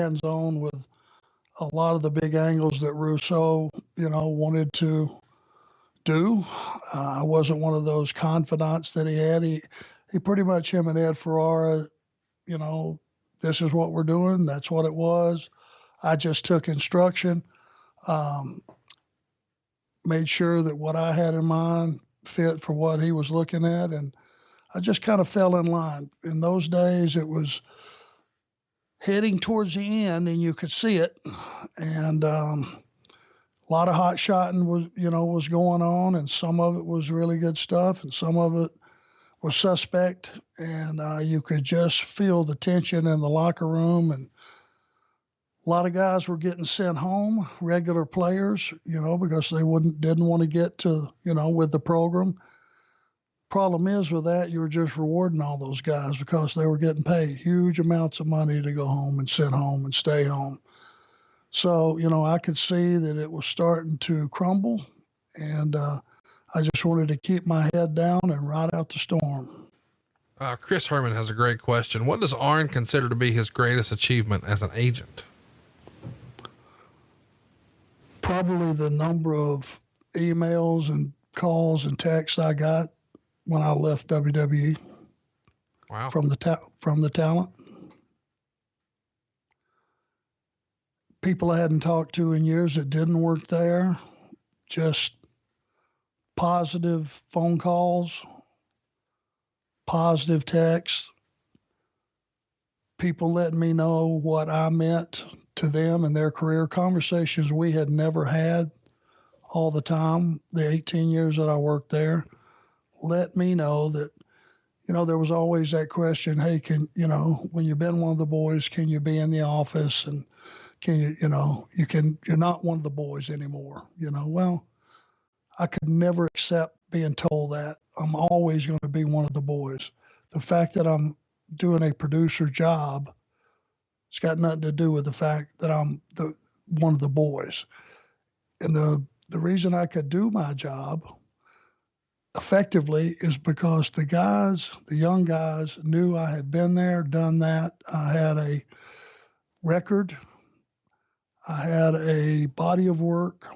hands-on with a lot of the big angles that Russo, wanted to do. I wasn't one of those confidants that he had. He pretty much, him and Ed Ferrara, this is what we're doing. That's what it was. I just took instruction, made sure that what I had in mind fit for what he was looking at, and I just kind of fell in line. In those days, it was heading towards the end, and you could see it, and a lot of hot shotting was going on, and some of it was really good stuff, and some of it was suspect, and you could just feel the tension in the locker room, and a lot of guys were getting sent home, regular players, because they didn't want to get to, with the program. Problem is with that, you were just rewarding all those guys because they were getting paid huge amounts of money to go home and sit home and stay home. So, I could see that it was starting to crumble, and I just wanted to keep my head down and ride out the storm. Chris Herman has a great question. What does Arn consider to be his greatest achievement as an agent? Probably the number of emails and calls and texts I got when I left WWE. Wow. From the talent. People I hadn't talked to in years that didn't work there, just positive phone calls, positive texts, people letting me know what I meant to them and their career, conversations we had never had all the time, the 18 years that I worked there, let me know that, there was always that question, hey, when you've been one of the boys, can you be in the office, and can you're not one of the boys anymore, well, I could never accept being told that. I'm always going to be one of the boys. The fact that I'm doing a producer job, it's got nothing to do with the fact that I'm one of the boys. And the reason I could do my job effectively is because the young guys knew I had been there, done that. I had a record. I had a body of work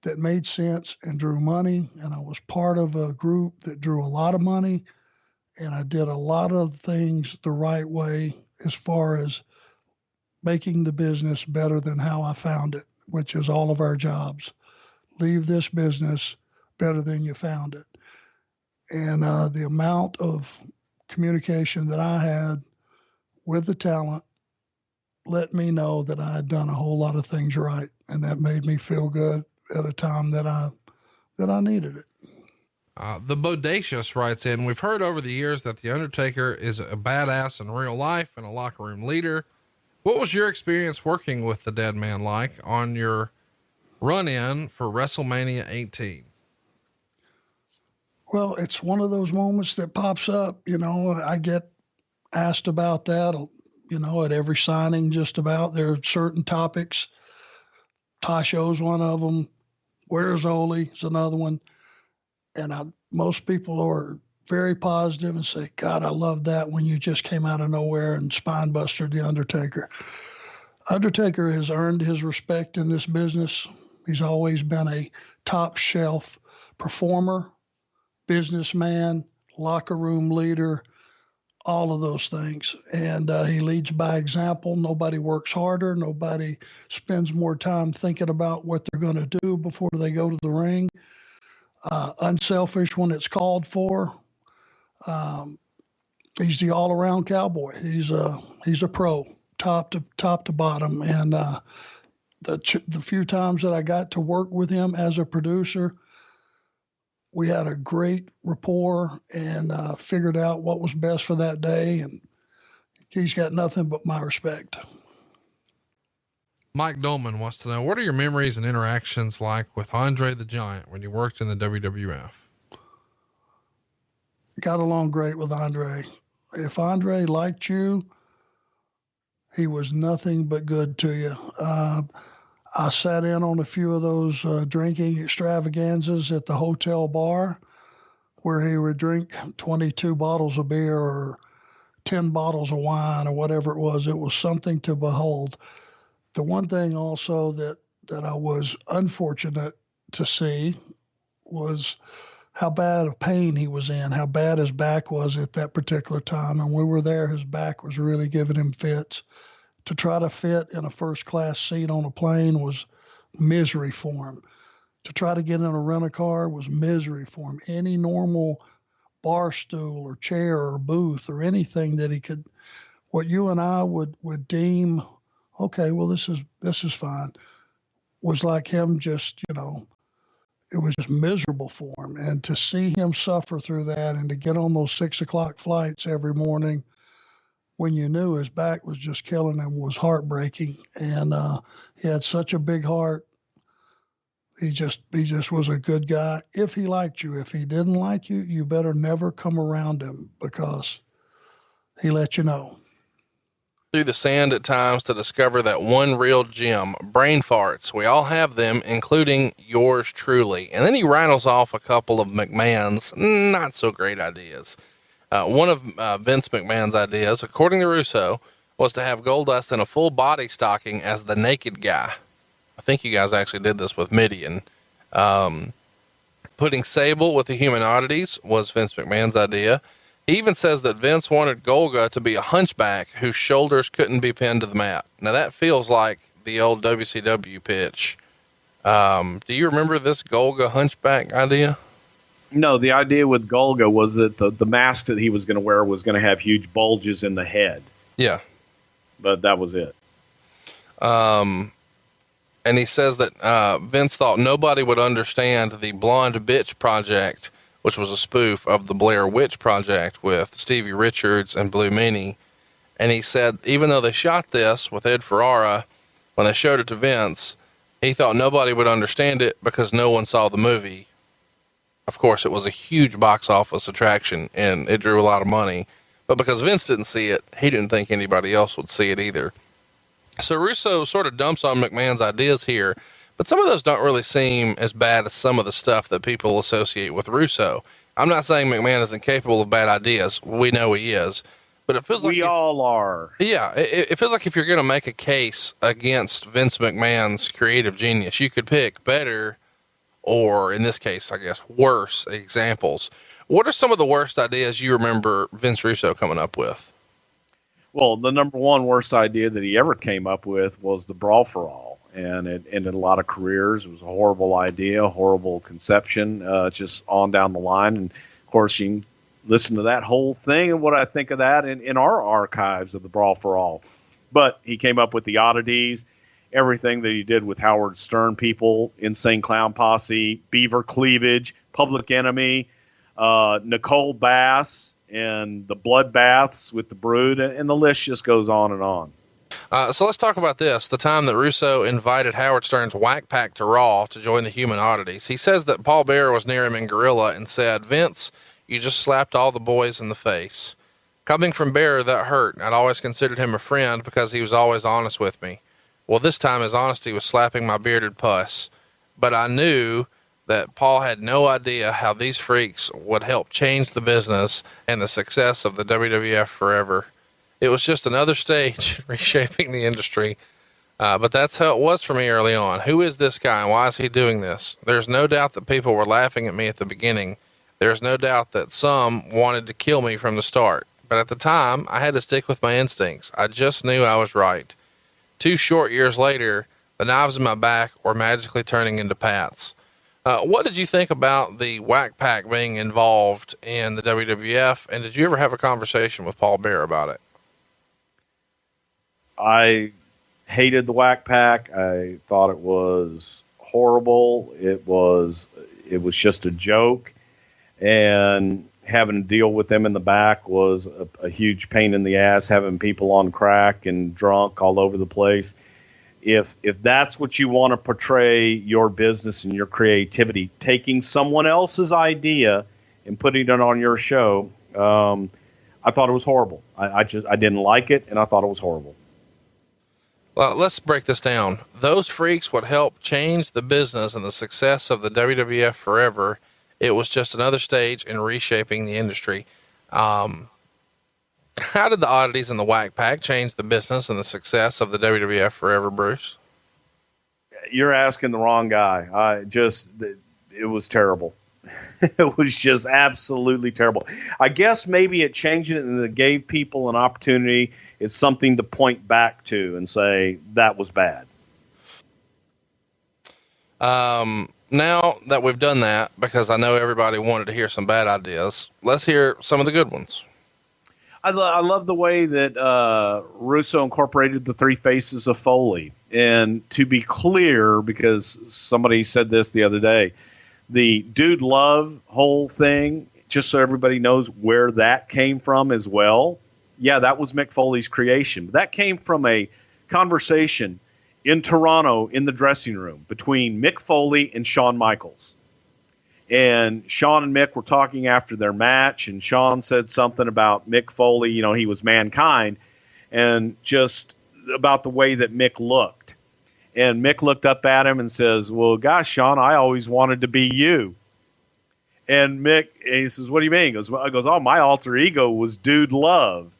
that made sense and drew money, and I was part of a group that drew a lot of money, and I did a lot of things the right way as far as making the business better than how I found it, which is all of our jobs. Leave this business better than you found it. And the amount of communication that I had with the talent let me know that I had done a whole lot of things right, and that made me feel good at a time that I needed it. The Bodacious writes in, we've heard over the years that the Undertaker is a badass in real life and a locker room leader. What was your experience working with the dead man like on your run in for WrestleMania 18? Well, it's one of those moments that pops up, I get asked about that, at every signing, just about. There are certain topics. Tasho's one of them. Where's Oli is another one. And most people are very positive and say, God, I love that when you just came out of nowhere and spine bustered the Undertaker. Undertaker has earned his respect in this business. He's always been a top shelf performer, businessman, locker room leader, all of those things. And he leads by example. Nobody works harder. Nobody spends more time thinking about what they're going to do before they go to the ring. Unselfish when it's called for. He's the all-around cowboy. He's a pro, top to bottom. And the few times that I got to work with him as a producer, we had a great rapport and figured out what was best for that day. And he's got nothing but my respect. Mike Dolman wants to know, what are your memories and interactions like with Andre the Giant when you worked in the WWF? Got along great with Andre. If Andre liked you, he was nothing but good to you. I sat in on a few of those drinking extravaganzas at the hotel bar where he would drink 22 bottles of beer or 10 bottles of wine or whatever it was. It was something to behold. The one thing also that I was unfortunate to see was how bad of pain he was in, how bad his back was at that particular time. And we were there, his back was really giving him fits. To try to fit in a first class seat on a plane was misery for him. To try to get in a rent-a-car was misery for him. Any normal bar stool or chair or booth or anything that he could, what you and I would deem, okay, well, this is fine, was like him just, it was just miserable for him. And to see him suffer through that and to get on those 6 o'clock flights every morning when you knew his back was just killing him was heartbreaking. And he had such a big heart. He just was a good guy. If he liked you, if he didn't like you, you better never come around him because he let you know. Through the sand at times to discover that one real gem, brain farts. We all have them, including yours truly. And then he rattles off a couple of McMahon's not so great ideas. One of Vince McMahon's ideas, according to Russo, was to have Goldust in a full body stocking as the naked guy. I think you guys actually did this with Midian. Putting Sable with the human oddities was Vince McMahon's idea. He even says that Vince wanted Golga to be a hunchback whose shoulders couldn't be pinned to the mat. Now that feels like the old WCW pitch. Do you remember this Golga hunchback idea? No, the idea with Golga was that the mask that he was going to wear was going to have huge bulges in the head. Yeah. But that was it. And he says that Vince thought nobody would understand the Blonde Bitch Project, which was a spoof of the Blair Witch Project with Stevie Richards and Blue Meanie. And he said, even though they shot this with Ed Ferrara, when they showed it to Vince, he thought nobody would understand it because no one saw the movie. Of course, it was a huge box office attraction and it drew a lot of money, but because Vince didn't see it, he didn't think anybody else would see it either. So Russo sort of dumps on McMahon's ideas here, but some of those don't really seem as bad as some of the stuff that people associate with Russo. I'm not saying McMahon isn't capable of bad ideas. We know he is, but it feels like we all are. Yeah. It feels like if you're going to make a case against Vince McMahon's creative genius, you could pick better, or in this case, I guess, worse examples. What are some of the worst ideas you remember Vince Russo coming up with? Well, the number one worst idea that he ever came up with was the Brawl for All, and it ended a lot of careers. It was a horrible idea, horrible conception, just on down the line. And of course, you can listen to that whole thing and what I think of that in our archives of the Brawl for All. But he came up with the Oddities, everything that he did with Howard Stern people, Insane Clown Posse, Beaver Cleavage, Public Enemy, Nicole Bass, and the bloodbaths with the Brood, and the list just goes on and on. So let's talk about this. The time that Russo invited Howard Stern's Whack Pack to Raw to join the Human Oddities. He says that Paul Bearer was near him in Gorilla and said, "Vince, you just slapped all the boys in the face." Coming from Bearer, that hurt. I'd always considered him a friend because he was always honest with me. Well, this time his honesty was slapping my bearded puss, but I knew that Paul had no idea how these freaks would help change the business and the success of the WWF forever. It was just another stage reshaping the industry. But that's how it was for me early on. Who is this guy and why is he doing this? There's no doubt that people were laughing at me at the beginning. There's no doubt that some wanted to kill me from the start. But at the time, I had to stick with my instincts. I just knew I was right. 2 short years later, the knives in my back were magically turning into pats. What did you think about the Whack Pack being involved in the WWF? And did you ever have a conversation with Paul Bearer about it? I hated the Whack Pack. I thought it was horrible. It was just a joke, and having to deal with them in the back was a huge pain in the ass, having people on crack and drunk all over the place. If that's what you want to portray your business and your creativity, taking someone else's idea and putting it on your show, I thought it was horrible. I didn't like it, and I thought it was horrible. Well, let's break this down. Those freaks would help change the business and the success of the WWF forever. It was just another stage in reshaping the industry. How did the Oddities and the Whack Pack change the business and the success of the WWF forever, Bruce? You're asking the wrong guy. It was terrible. It was just absolutely terrible. I guess maybe it changed it and it gave people an opportunity. It's something to point back to and say that was bad. Now that we've done that, because I know everybody wanted to hear some bad ideas, let's hear some of the good ones. I love the way that Russo incorporated the three faces of Foley. And to be clear, because somebody said this the other day, the Dude Love whole thing, just so everybody knows where that came from as well. Yeah, that was Mick Foley's creation. But that came from a conversation in Toronto in the dressing room between Mick Foley and Shawn Michaels. And Shawn and Mick were talking after their match, and Shawn said something about Mick Foley, you know, he was mankind, and just about the way that Mick looked. And Mick looked up at him and says, well, gosh, Shawn, I always wanted to be you. And Mick, and he says, what do you mean? He goes, oh, my alter ego was Dude Love.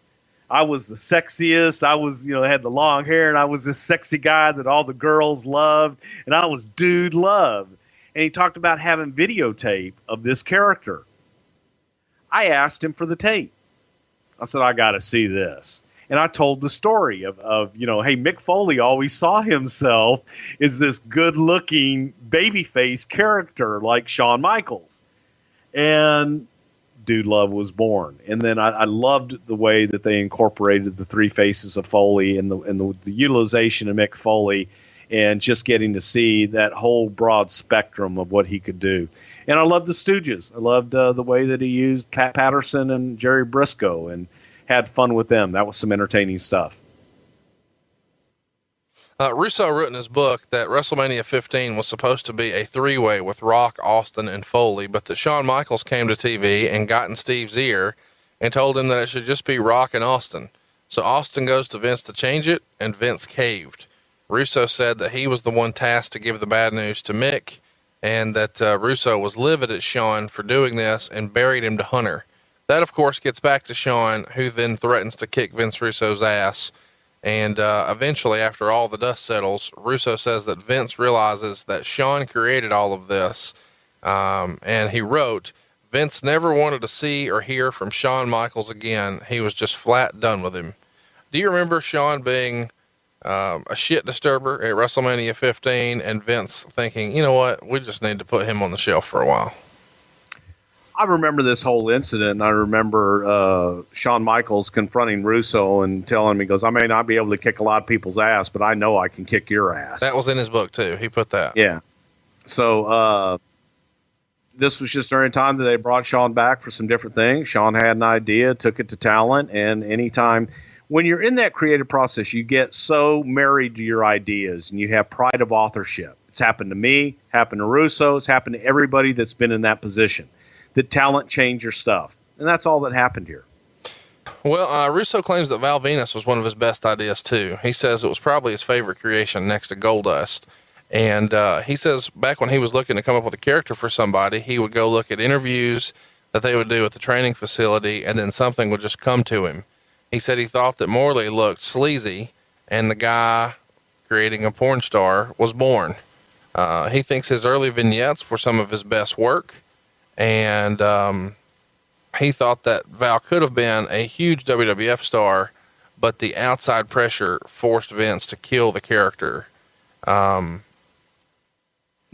I was the sexiest. I was, you know, had the long hair, and I was this sexy guy that all the girls loved, and I was Dude Love. And he talked about having videotape of this character. I asked him for the tape. I said, I got to see this. And I told the story of, you know, hey, Mick Foley always saw himself as this good-looking babyface character like Shawn Michaels. And Dude Love was born. And then I loved the way that they incorporated the three faces of Foley and the utilization of Mick Foley, and just getting to see that whole broad spectrum of what he could do. And I loved the Stooges. I loved the way that he used Pat Patterson and Jerry Briscoe and had fun with them. That was some entertaining stuff. Russo wrote in his book that WrestleMania 15 was supposed to be a three-way with Rock, Austin, and Foley, but that Shawn Michaels came to TV and got in Steve's ear and told him that it should just be Rock and Austin. So Austin goes to Vince to change it, and Vince caved. Russo said that he was the one tasked to give the bad news to Mick, and that Russo was livid at Shawn for doing this and buried him to Hunter. That, of course, gets back to Shawn, who then threatens to kick Vince Russo's ass. And eventually, after all the dust settles, Russo says that Vince realizes that Shawn created all of this. And he wrote, Vince never wanted to see or hear from Shawn Michaels again. He was just flat done with him. Do you remember Shawn being a shit disturber at WrestleMania 15 and Vince thinking, you know what, we just need to put him on the shelf for a while? I remember this whole incident, and I remember Shawn Michaels confronting Russo and telling him, he goes, I may not be able to kick a lot of people's ass, but I know I can kick your ass. That was in his book too. He put that. Yeah. So this was just during time that they brought Shawn back for some different things. Shawn had an idea, took it to talent, and anytime when you're in that creative process, you get so married to your ideas and you have pride of authorship. It's happened to me, happened to Russo, it's happened to everybody that's been in that position. That talent change your stuff. And that's all that happened here. Well, Russo claims that Val Venis was one of his best ideas too. He says it was probably his favorite creation next to Goldust. And he says back when he was looking to come up with a character for somebody, he would go look at interviews that they would do at the training facility, and then something would just come to him. He said he thought that Morley looked sleazy, and the guy creating a porn star was born. He thinks his early vignettes were some of his best work. And he thought that Val could have been a huge WWF star, but the outside pressure forced Vince to kill the character. Do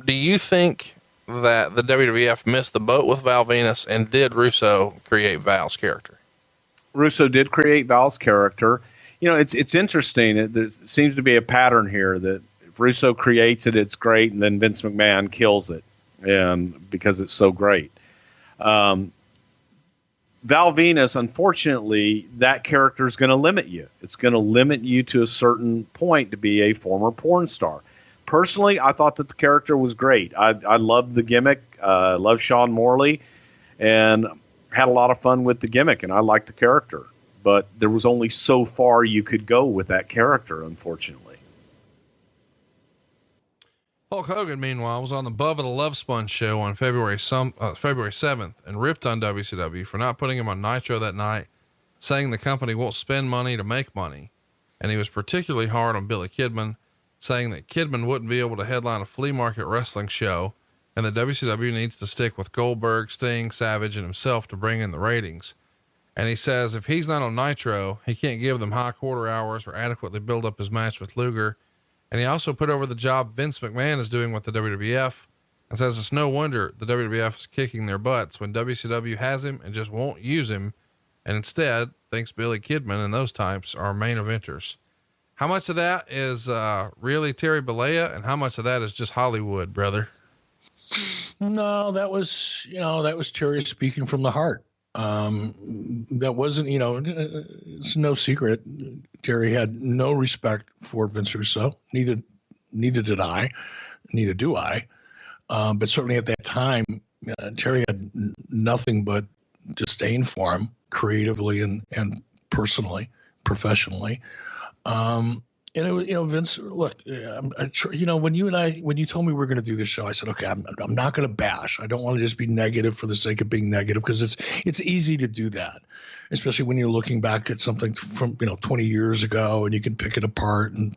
you think that the WWF missed the boat with Val Venis, and did Russo create Val's character? Russo did create Val's character. You know, it's interesting. There seems to be a pattern here that if Russo creates it, it's great, and then Vince McMahon kills it. And because it's so great. Val Venis, unfortunately, that character is going to limit you. It's going to limit you to a certain point to be a former porn star. Personally, I thought that the character was great. I loved the gimmick. Loved Sean Morley, and had a lot of fun with the gimmick, and I liked the character. But there was only so far you could go with that character, unfortunately. Hulk Hogan, meanwhile, was on the Bubba the Love Sponge show on February 7th and ripped on WCW for not putting him on Nitro that night. saying the company won't spend money to make money. And he was particularly hard on Billy Kidman, saying that Kidman wouldn't be able to headline a flea market wrestling show, and the WCW needs to stick with Goldberg, Sting, Savage, and himself to bring in the ratings. And he says if he's not on Nitro, he can't give them high quarter hours or adequately build up his match with Luger. And he also put over the job Vince McMahon is doing with the WWF, and says it's no wonder the WWF is kicking their butts when WCW has him and just won't use him, and instead thinks Billy Kidman and those types are main eventers. How much of that is really Terry Bollea, and how much of that is just Hollywood, brother? No, that was Terry speaking from the heart. That wasn't, it's no secret. Terry had no respect for Vince Russo. Neither did I, neither do I. But certainly at that time, Terry had nothing but disdain for him creatively and personally, professionally. And it was, Vince, look, when you told me we were going to do this show, I said, okay, I'm not going to bash. I don't want to just be negative for the sake of being negative, because it's easy to do that, especially when you're looking back at something from, 20 years ago, and you can pick it apart. And,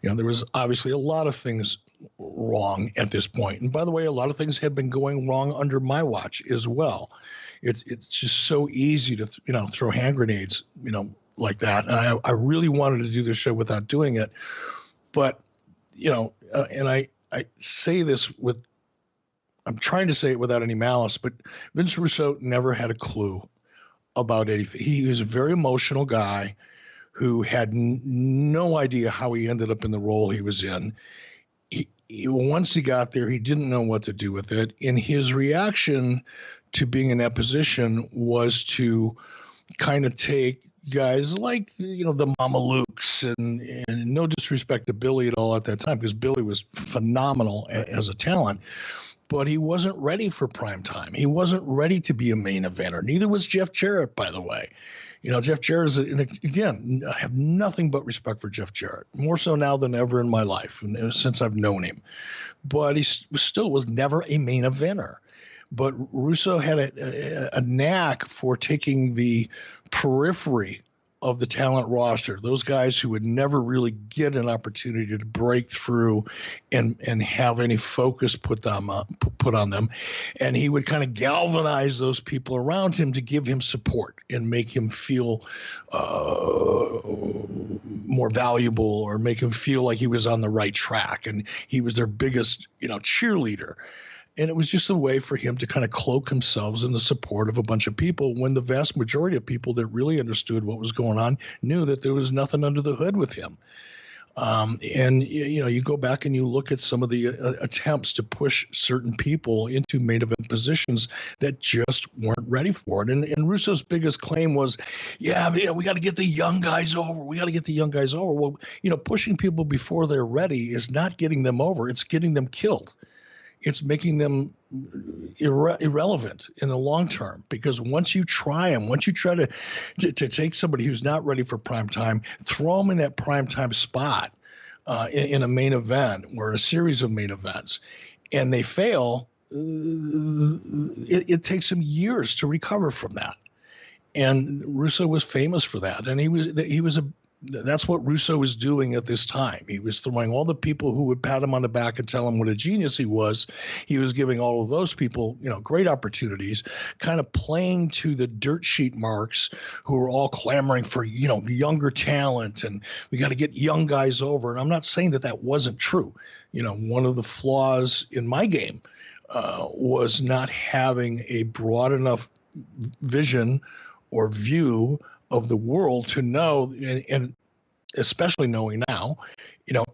there was obviously a lot of things wrong at this point. And by the way, a lot of things had been going wrong under my watch as well. It's just so easy to, throw hand grenades, like that. And I really wanted to do this show without doing it. But, and I say this I'm trying to say it without any malice, but Vince Russo never had a clue about anything. He was a very emotional guy who had no idea how he ended up in the role he was in. Once he got there, he didn't know what to do with it. And his reaction to being in that position was to kind of take guys like, the Mama Lukes, and no disrespect to Billy at all at that time, because Billy was phenomenal as a talent, but he wasn't ready for prime time. He wasn't ready to be a main eventer. Neither was Jeff Jarrett, by the way. Jeff Jarrett again, I have nothing but respect for Jeff Jarrett, more so now than ever in my life, and since I've known him. But he still was never a main eventer. But Russo had a knack for taking the periphery of the talent roster, those guys who would never really get an opportunity to break through and have any focus put on them. And he would kind of galvanize those people around him to give him support and make him feel more valuable, or make him feel like he was on the right track. And he was their biggest, cheerleader. And it was just a way for him to kind of cloak himself in the support of a bunch of people, when the vast majority of people that really understood what was going on knew that there was nothing under the hood with him. And you go back and you look at some of the attempts to push certain people into main event positions that just weren't ready for it. And Russo's biggest claim was, we got to get the young guys over. We got to get the young guys over. Well, pushing people before they're ready is not getting them over. It's getting them killed. It's making them irrelevant in the long term, because once you try to take somebody who's not ready for prime time, throw them in that prime time spot in a main event or a series of main events, and they fail, it takes them years to recover from that. And Russo was famous for that. And that's what Russo was doing at this time. He was throwing all the people who would pat him on the back and tell him what a genius he was. He was giving all of those people, great opportunities, kind of playing to the dirt sheet marks who were all clamoring for, younger talent, and we got to get young guys over. And I'm not saying that wasn't true. One of the flaws in my game was not having a broad enough vision or view of the world to know, and especially knowing now,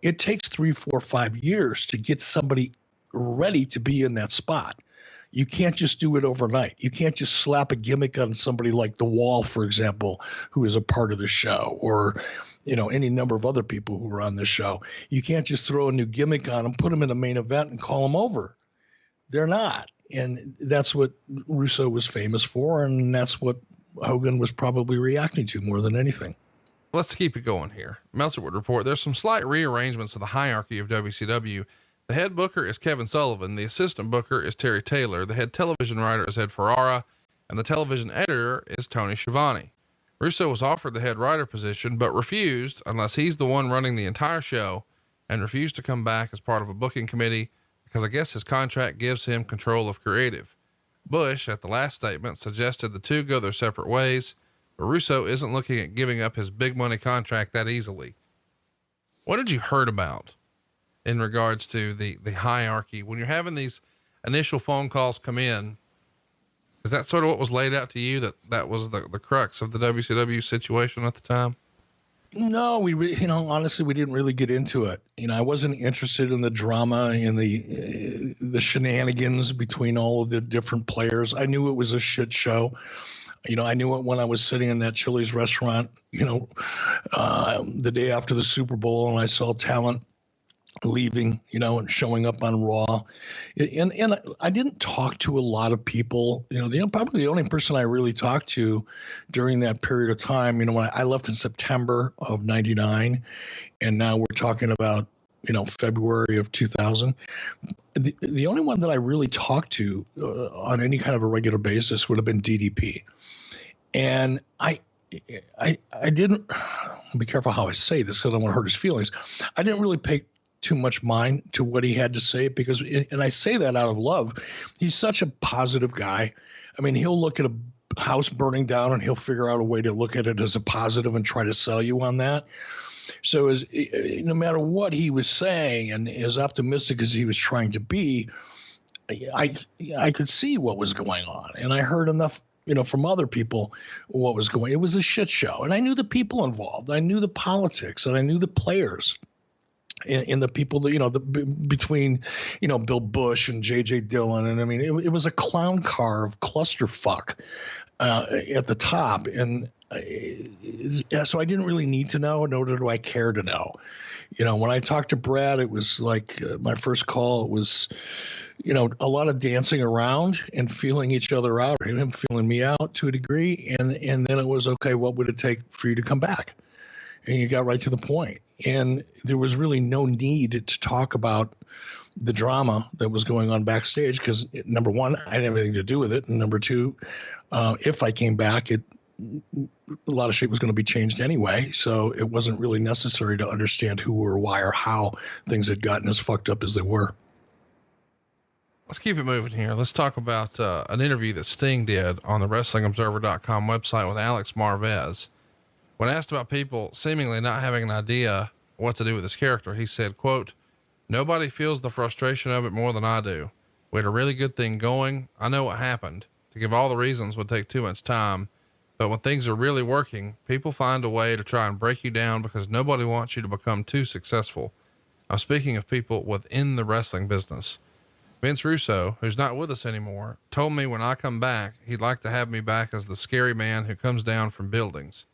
it takes 3, 4, 5 years to get somebody ready to be in that spot. You can't just do it overnight. You can't just slap a gimmick on somebody like The Wall, for example, who is a part of the show, or any number of other people who are on this show. You can't just throw a new gimmick on them, put them in a main event, and call them over. They're not. And that's what Russo was famous for, and that's what Hogan was probably reacting to more than anything. Let's keep it going here. Meltzer would report there's some slight rearrangements of the hierarchy of WCW. The head booker is Kevin Sullivan. The assistant booker is Terry Taylor. The head television writer is Ed Ferrara, and the television editor is Tony Schiavone. Russo was offered the head writer position, but refused unless he's the one running the entire show, and refused to come back as part of a booking committee because I guess his contract gives him control of creative. Bush, at the last statement, suggested the two go their separate ways, but Russo isn't looking at giving up his big money contract that easily. What did you heard about in regards to the hierarchy when you're having these initial phone calls come in? Is that sort of what was laid out to you, that was the crux of the WCW situation at the time? No, honestly, we didn't really get into it. I wasn't interested in the drama and the shenanigans between all of the different players. I knew it was a shit show. I knew it when I was sitting in that Chili's restaurant, the day after the Super Bowl, and I saw talent leaving, and showing up on Raw. And I didn't talk to a lot of people, probably the only person I really talked to during that period of time, when I left in September of 99, and now we're talking about, February of 2000. The only one that I really talked to on any kind of a regular basis would have been DDP. And I didn't, be careful how I say this because I don't want to hurt his feelings. I didn't really pay too much mind to what he had to say because, and I say that out of love, he's such a positive guy. I mean, he'll look at a house burning down and he'll figure out a way to look at it as a positive and try to sell you on that. So no matter what he was saying and as optimistic as he was trying to be, I could see what was going on, and I heard enough, from other people what was going. It was a shit show, and I knew the people involved. I knew the politics, and I knew the players. And the people that, between, Bill Bush and J.J. Dillon. And I mean, it was a clown car of clusterfuck at the top. And so I didn't really need to know, nor do I care to know. When I talked to Brad, it was like my first call, it was, a lot of dancing around and feeling each other out, and him feeling me out to a degree. And then it was, okay, what would it take for you to come back? And you got right to the point. And there was really no need to talk about the drama that was going on backstage because, number one, I didn't have anything to do with it. And number two, if I came back, a lot of shit was going to be changed anyway. So it wasn't really necessary to understand who or why or how things had gotten as fucked up as they were. Let's keep it moving here. Let's talk about an interview that Sting did on the WrestlingObserver.com website with Alex Marvez. When asked about people seemingly not having an idea what to do with his character, he said, quote, "Nobody feels the frustration of it more than I do. We had a really good thing going. I know what happened. To give all the reasons would take too much time. But when things are really working, people find a way to try and break you down because nobody wants you to become too successful. I'm speaking of people within the wrestling business. Vince Russo, who's not with us anymore, told me when I come back, he'd like to have me back as the scary man who comes down from buildings.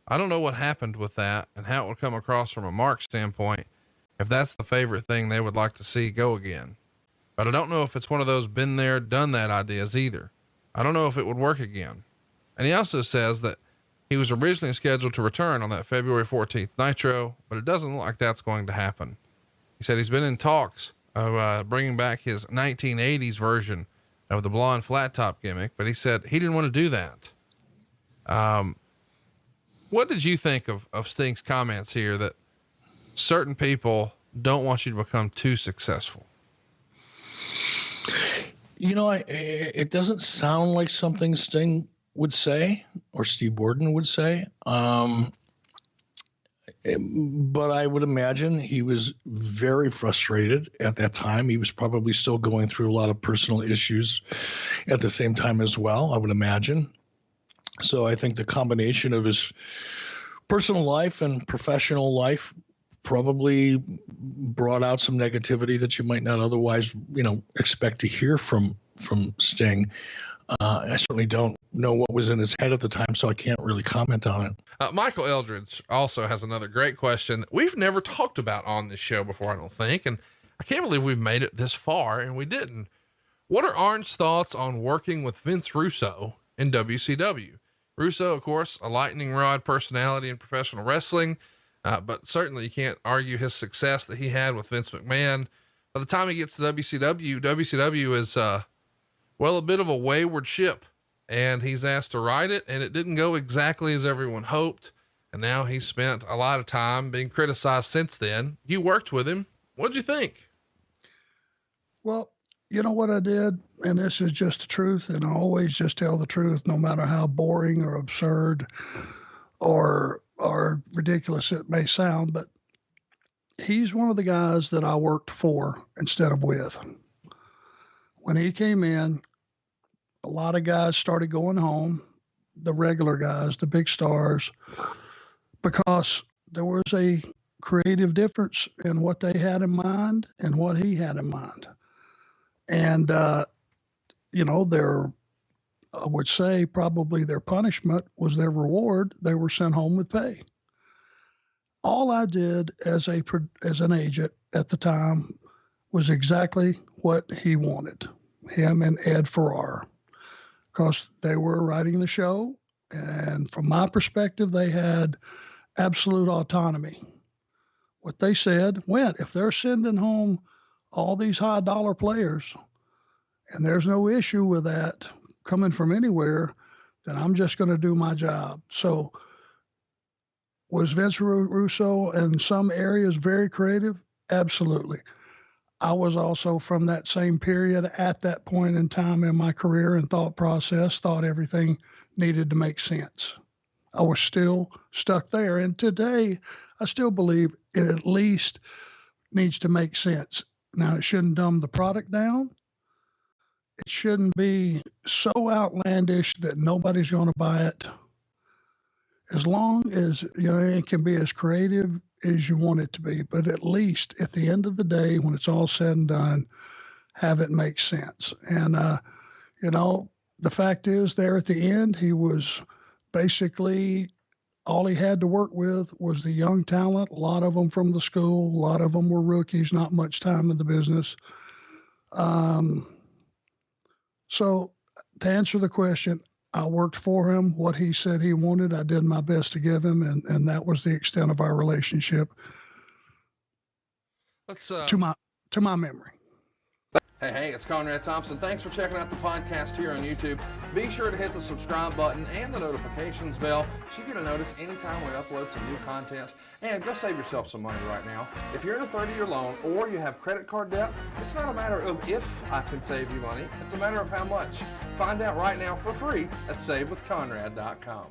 I don't know what happened with that and how it would come across from a Mark standpoint, if that's the favorite thing they would like to see go again. But I don't know if it's one of those been there, done that ideas either. I don't know if it would work again." And he also says that he was originally scheduled to return on that February 14th Nitro, but it doesn't look like that's going to happen. He said he's been in talks of bringing back his 1980s version of the blonde flat top gimmick, but he said he didn't want to do that. What did you think of Sting's comments here that certain people don't want you to become too successful? It doesn't sound like something Sting would say or Steve Borden would say. But I would imagine he was very frustrated at that time. He was probably still going through a lot of personal issues at the same time as well, I would imagine. So I think the combination of his personal life and professional life probably brought out some negativity that you might not otherwise, expect to hear from Sting. I certainly don't know what was in his head at the time, so I can't really comment on it. Michael Eldridge also has another great question that we've never talked about on this show before, I don't think. And I can't believe we've made it this far and we didn't. What are Arn's thoughts on working with Vince Russo in WCW? Russo, of course, a lightning rod personality in professional wrestling, but certainly you can't argue his success that he had with Vince McMahon. By the time he gets to WCW is, a bit of a wayward ship. and he's asked to write it, and it didn't go exactly as everyone hoped. And now he's spent a lot of time being criticized since then. You worked with him. What'd you think? Well, you know what I did, and this is just the truth, and I always just tell the truth, no matter how boring or absurd or ridiculous it may sound, but he's one of the guys that I worked for instead of with. When he came in, a lot of guys started going home, the regular guys, the big stars, because there was a creative difference in what they had in mind and what he had in mind. And, I would say probably their punishment was their reward. They were sent home with pay. All I did as an agent at the time was exactly what he wanted, him and Ed Ferrar, because they were writing the show. And from my perspective, they had absolute autonomy. What they said went. If they're sending home all these high dollar players, and there's no issue with that coming from anywhere, then I'm just going to do my job. So was Vince Russo in some areas very creative? Absolutely. I was also from that same period at that point in time in my career and thought process, thought everything needed to make sense. I was still stuck there. And today, I still believe it at least needs to make sense. Now, it shouldn't dumb the product down. It shouldn't be so outlandish that nobody's going to buy it. As long as, it can be as creative as you want it to be, but at least at the end of the day, when it's all said and done, have it make sense. And, the fact is there at the end, he was basically all he had to work with was the young talent, a lot of them from the school, a lot of them were rookies, not much time in the business. So to answer the question, I worked for him. What he said he wanted, I did my best to give him, and that was the extent of our relationship. Let's to my memory. Hey, it's Conrad Thompson. Thanks for checking out the podcast here on YouTube. Be sure to hit the subscribe button and the notifications bell so you get a notice anytime we upload some new content. And go save yourself some money right now. If you're in a 30-year loan or you have credit card debt, it's not a matter of if I can save you money. It's a matter of how much. Find out right now for free at SaveWithConrad.com.